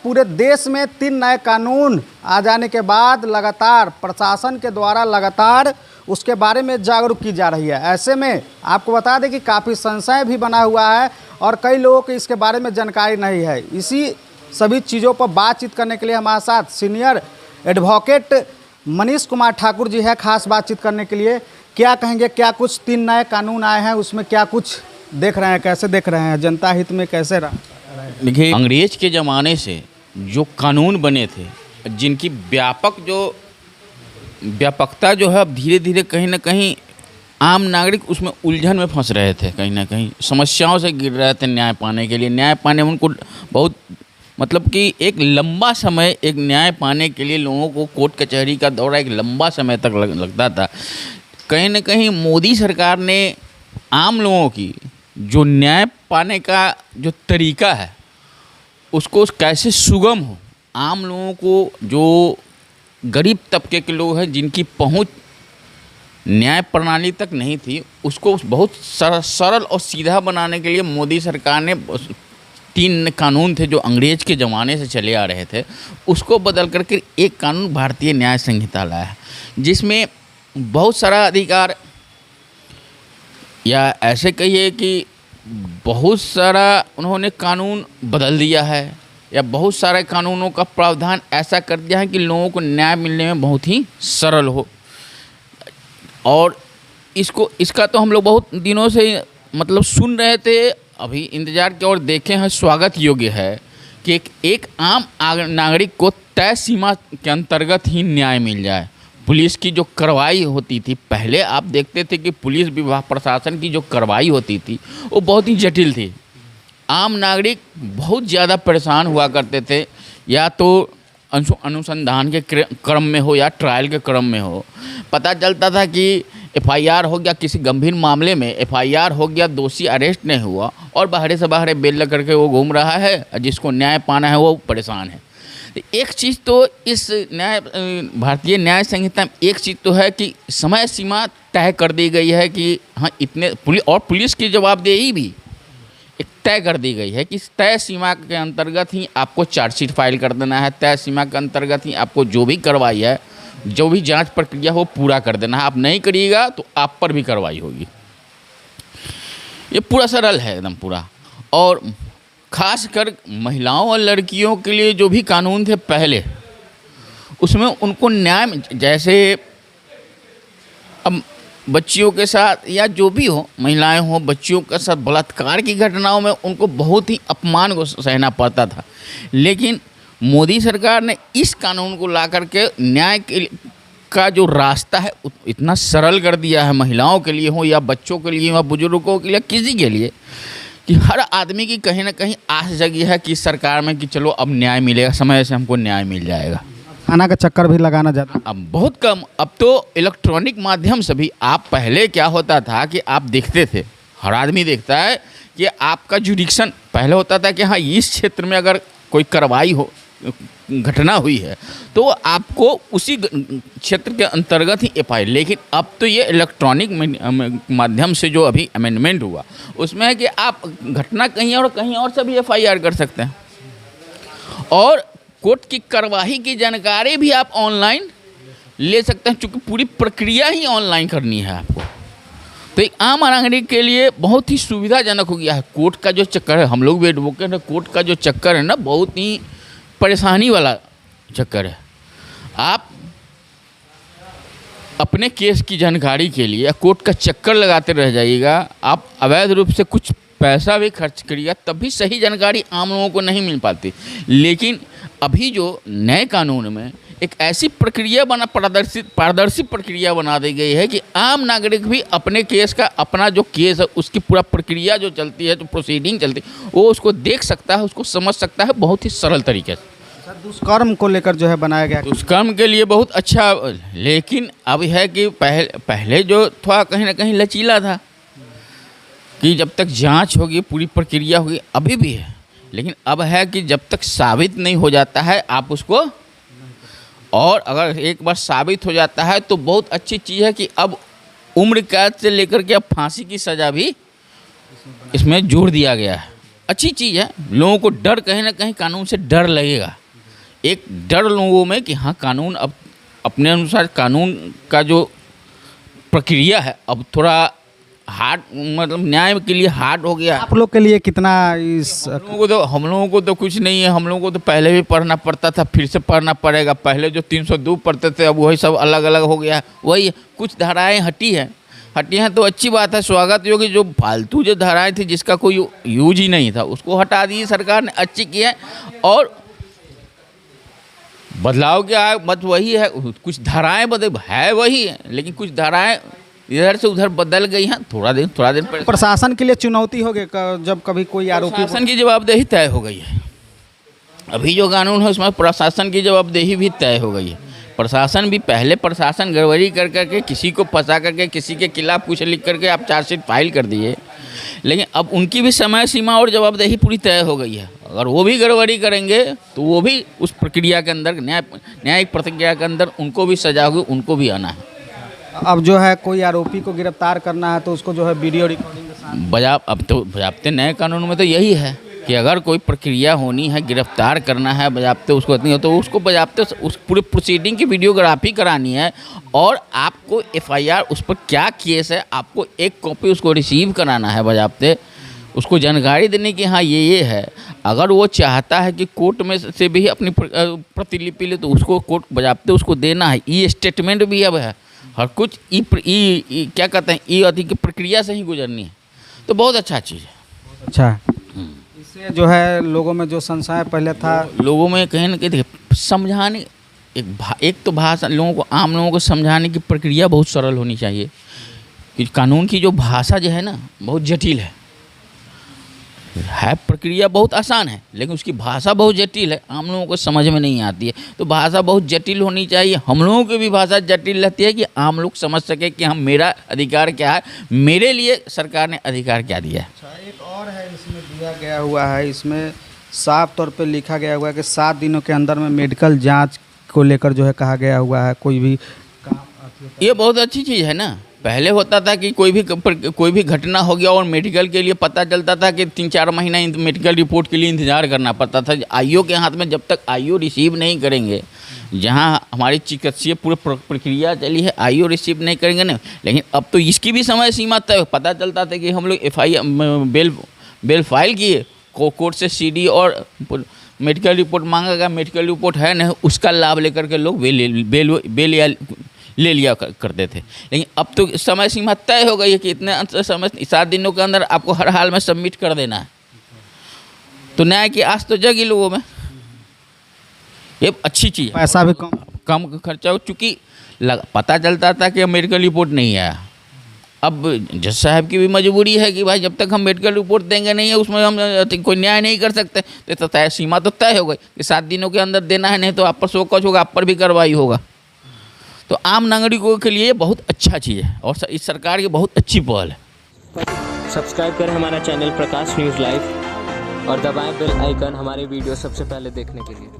पूरे देश में 3 नए कानून आ जाने के बाद लगातार प्रशासन के द्वारा लगातार उसके बारे में जागरूक की जा रही है। ऐसे में आपको बता दें कि काफ़ी संशय भी बना हुआ है और कई लोगों को इसके बारे में जानकारी नहीं है। इसी सभी चीज़ों पर बातचीत करने के लिए हमारे साथ सीनियर एडवोकेट मनीष कुमार ठाकुर जी है, खास बातचीत करने के लिए। क्या कहेंगे, क्या कुछ 3 नए कानून आए हैं, उसमें क्या कुछ देख रहे हैं, कैसे देख रहे हैं, जनता हित में कैसे रहा? देखिए, अंग्रेज के ज़माने से जो कानून बने थे, जिनकी व्यापकता जो है अब धीरे धीरे कहीं ना कहीं आम नागरिक उसमें उलझन में फंस रहे थे, कहीं ना कहीं समस्याओं से गिर रहे थे। न्याय पाने के लिए, न्याय पाने में उनको बहुत मतलब कि एक लंबा समय, एक न्याय पाने के लिए लोगों को कोर्ट कचहरी का दौरा एक लंबा समय तक लगता था। कहीं ना कहीं मोदी सरकार ने आम लोगों की जो न्याय पाने का जो तरीका है उसको कैसे सुगम हो, आम लोगों को, जो गरीब तबके के लोग हैं जिनकी पहुंच न्याय प्रणाली तक नहीं थी, उसको बहुत सरल और सीधा बनाने के लिए मोदी सरकार ने 3 कानून थे जो अंग्रेज के ज़माने से चले आ रहे थे, उसको बदल करके एक कानून भारतीय न्याय संहिता लाया है, जिसमें बहुत सारा अधिकार, या ऐसे कहिए कि बहुत सारा उन्होंने कानून बदल दिया है, या बहुत सारे कानूनों का प्रावधान ऐसा कर दिया है कि लोगों को न्याय मिलने में बहुत ही सरल हो। और इसका तो हम लोग बहुत दिनों से मतलब सुन रहे थे, अभी इंतज़ार के और देखे हैं। स्वागत योग्य है कि एक आम नागरिक को तय सीमा के अंतर्गत ही न्याय मिल जाए। पुलिस की जो कार्रवाई होती थी, पहले आप देखते थे कि पुलिस विभाग प्रशासन की जो कार्रवाई होती थी वो बहुत ही जटिल थी। आम नागरिक बहुत ज़्यादा परेशान हुआ करते थे, या तो अनुसंधान के क्रम में हो या ट्रायल के क्रम में हो। पता चलता था कि एफआईआर हो गया, किसी गंभीर मामले में एफआईआर हो गया, दोषी अरेस्ट नहीं हुआ और बाहर से बाहर बेल लग करके वो घूम रहा है, जिसको न्याय पाना है वो परेशान है। एक चीज़ तो इस भारतीय न्याय संहिता में एक चीज़ तो है कि समय सीमा तय कर दी गई है कि हाँ इतने पुलिस की जवाबदेही भी एक तय कर दी गई है कि तय सीमा के अंतर्गत ही आपको चार्जशीट फाइल कर देना है, तय सीमा के अंतर्गत ही आपको जो भी कार्रवाई है, जो भी जांच प्रक्रिया हो पूरा कर देना है। आप नहीं करिएगा तो आप पर भी कार्रवाई होगी। ये पूरा सरल है एकदम पूरा। और खासकर महिलाओं और लड़कियों के लिए जो भी कानून थे पहले, उसमें उनको न्याय, जैसे अब बच्चियों के साथ या जो भी हो, महिलाएं हो, बच्चियों के साथ बलात्कार की घटनाओं में उनको बहुत ही अपमान को सहना पड़ता था। लेकिन मोदी सरकार ने इस कानून को ला करके न्याय का जो रास्ता है इतना सरल कर दिया है, महिलाओं के लिए हो या बच्चों के लिए या बुजुर्गों के लिए, किसी के लिए, कि हर आदमी की कहीं ना कहीं आस जगी है कि सरकार में कि चलो अब न्याय मिलेगा, समय से हमको न्याय मिल जाएगा। थाना का चक्कर भी लगाना ज़्यादा अब बहुत कम, अब तो इलेक्ट्रॉनिक माध्यम से भी। आप पहले क्या होता था कि आप देखते थे, हर आदमी देखता है कि आपका जुडिक्शन पहले होता था कि हाँ इस क्षेत्र में अगर कोई कार्रवाई हो, घटना हुई है तो आपको उसी क्षेत्र के अंतर्गत ही एफआईआर। लेकिन अब तो ये इलेक्ट्रॉनिक माध्यम से जो अभी अमेंडमेंट हुआ उसमें है कि आप घटना कहीं और से भी एफआईआर कर सकते हैं, और कोर्ट की कार्रवाई की जानकारी भी आप ऑनलाइन ले सकते हैं, क्योंकि पूरी प्रक्रिया ही ऑनलाइन करनी है आपको। तो एक आम नागरिक के लिए बहुत ही सुविधाजनक हो गया है। कोर्ट का जो चक्कर है, हम लोग भी एडवोकेट है, कोर्ट का जो चक्कर है ना, बहुत ही परेशानी वाला चक्कर है। आप अपने केस की जानकारी के लिए कोर्ट का चक्कर लगाते रह जाइएगा, आप अवैध रूप से कुछ पैसा भी खर्च करिएगा, तब भी सही जानकारी आम लोगों को नहीं मिल पाती। लेकिन अभी जो नए कानून में एक ऐसी प्रक्रिया पारदर्शी प्रक्रिया बना दी गई है कि आम नागरिक भी अपने केस का, अपना जो केस है उसकी पूरा प्रक्रिया जो चलती है, जो प्रोसीडिंग चलती है, वो उसको देख सकता है, उसको समझ सकता है बहुत ही सरल तरीके से। दुष्कर्म को लेकर जो है बनाया गया, दुष्कर्म के लिए बहुत अच्छा। लेकिन अब है कि पहले जो थोड़ा कहीं ना कहीं लचीला था कि जब तक जांच होगी, पूरी प्रक्रिया होगी, अभी भी है। लेकिन अब है कि जब तक साबित नहीं हो जाता है आप उसको, और अगर एक बार साबित हो जाता है तो बहुत अच्छी चीज़ है कि अब उम्र कैद से लेकर के अब फांसी की सज़ा भी इसमें जोड़ दिया गया है। अच्छी चीज़ है। लोगों को डर, कहीं ना कहीं कानून से डर लगेगा, एक डर लोगों में कि हाँ कानून अब अपने अनुसार, कानून का जो प्रक्रिया है अब थोड़ा हार्ड, मतलब न्याय के लिए हार्ड हो गया है। आप लोग के लिए कितना इस हम लोगों को तो कुछ नहीं है। हम लोगों को तो पहले भी पढ़ना पड़ता था, फिर से पढ़ना पड़ेगा। पहले जो 302 पढ़ते थे अब वही सब अलग अलग हो गया है। वही कुछ धाराएं हटी हैं तो अच्छी बात है, स्वागत योग्य। जो फालतू जो धाराएं थी जिसका कोई यूज ही नहीं था उसको हटा दी सरकार ने, अच्छी की है। और बदलाव क्या है, मत वही है, कुछ धाराएं बदल है वही है, लेकिन कुछ धाराएं इधर से उधर बदल गई हैं। थोड़ा दिन प्रशासन के लिए चुनौती होगी जब कभी कोई आरोपी, प्रशासन की जवाबदेही तय हो गई है। अभी जो कानून है उसमें प्रशासन की जवाबदेही भी तय हो गई है। प्रशासन भी, पहले प्रशासन गड़बड़ी कर करके किसी को फंसा करके किसी के खिलाफ कुछ लिख करके आप चार्जशीट फाइल कर दिए, लेकिन अब उनकी भी समय सीमा और जवाबदेही पूरी तय हो गई है। अगर वो भी गड़बड़ी करेंगे तो वो भी उस प्रक्रिया के अंदर, न्यायिक प्रक्रिया के अंदर उनको भी सजा होगी, उनको भी आना है। अब जो है कोई आरोपी को गिरफ्तार करना है तो उसको जो है वीडियो रिकॉर्डिंग के साथ, अब तो बजाबते नए कानून में तो यही है कि अगर कोई प्रक्रिया होनी है, गिरफ्तार करना है, बजाबते उसको इतनी हो तो उसको बजाबते उस पूरे प्रोसीडिंग की वीडियोग्राफी करानी है और आपको एफआईआर उस पर क्या केस है आपको एक कॉपी उसको रिसीव कराना है, बजाबते उसको जानकारी देने की हाँ ये है। अगर वो चाहता है कि कोर्ट में से भी अपनी प्रतिलिपि ले तो उसको कोर्ट बजाबते उसको देना है। ई स्टेटमेंट भी अब है, हर कुछ क्या कहते हैं, ई अधिक प्रक्रिया से ही गुजरनी है, तो बहुत अच्छा चीज़ है। अच्छा, इससे जो है लोगों में जो संशय पहले था, लोगों में कहीं ना कहीं समझाने, एक तो भाषा, लोगों को, आम लोगों को समझाने की प्रक्रिया बहुत सरल होनी चाहिए कि कानून की जो भाषा जो है ना बहुत जटिल है प्रक्रिया बहुत आसान है लेकिन उसकी भाषा बहुत जटिल है, आम लोगों को समझ में नहीं आती है। तो भाषा बहुत जटिल होनी चाहिए, हम लोगों की भी भाषा जटिल रहती है कि आम लोग समझ सके कि हम, मेरा अधिकार क्या है, मेरे लिए सरकार ने अधिकार क्या दिया है। अच्छा, एक और है इसमें दिया गया हुआ है, इसमें साफ तौर पे लिखा गया हुआ है कि 7 दिनों के अंदर में मेडिकल जांच को लेकर जो है कहा गया हुआ है, कोई भी काम। ये बहुत अच्छी चीज़ है ना। पहले होता था कि कोई भी घटना हो गया और मेडिकल के लिए पता चलता था कि 3-4 महीना मेडिकल रिपोर्ट के लिए इंतज़ार करना पड़ता था। आईओ के हाथ में जब तक आईओ रिसीव नहीं करेंगे, जहां हमारी चिकित्सीय पूरी प्रक्रिया चली है, आईओ रिसीव नहीं करेंगे ना। लेकिन अब तो इसकी भी समय सीमा तय, पता चलता था कि हम लोग एफआईआर बेल फाइल किए, कोर्ट से सीडी और मेडिकल रिपोर्ट मांगा गया, मेडिकल रिपोर्ट है नहीं, उसका लाभ लेकर के लोग बेल ले लिया करते थे। लेकिन अब तो समय सीमा तय हो गई है कि इतने समय 7 दिनों के अंदर आपको हर हाल में सबमिट कर देना है। तो न्याय की आस तो जगी लोगों में, ये अच्छी चीज़ है। पैसा भी कम खर्चा हो, चूँकि पता चलता था कि मेडिकल रिपोर्ट नहीं आया। अब जज साहब की भी मजबूरी है कि भाई जब तक हम मेडिकल रिपोर्ट देंगे नहीं है उसमें हम कोई न्याय नहीं कर सकते। तो तय सीमा तो तय हो गई कि 7 दिनों के अंदर देना है, नहीं तो आप पर शोकज होगा, आप पर भी कार्रवाई होगा। तो आम नागरिकों के लिए बहुत अच्छा चीज़ है और इस सरकार की बहुत अच्छी पहल है। सब्सक्राइब करें हमारा चैनल प्रकाश न्यूज़ लाइव और दबाएं बेल आइकन हमारे वीडियो सबसे पहले देखने के लिए।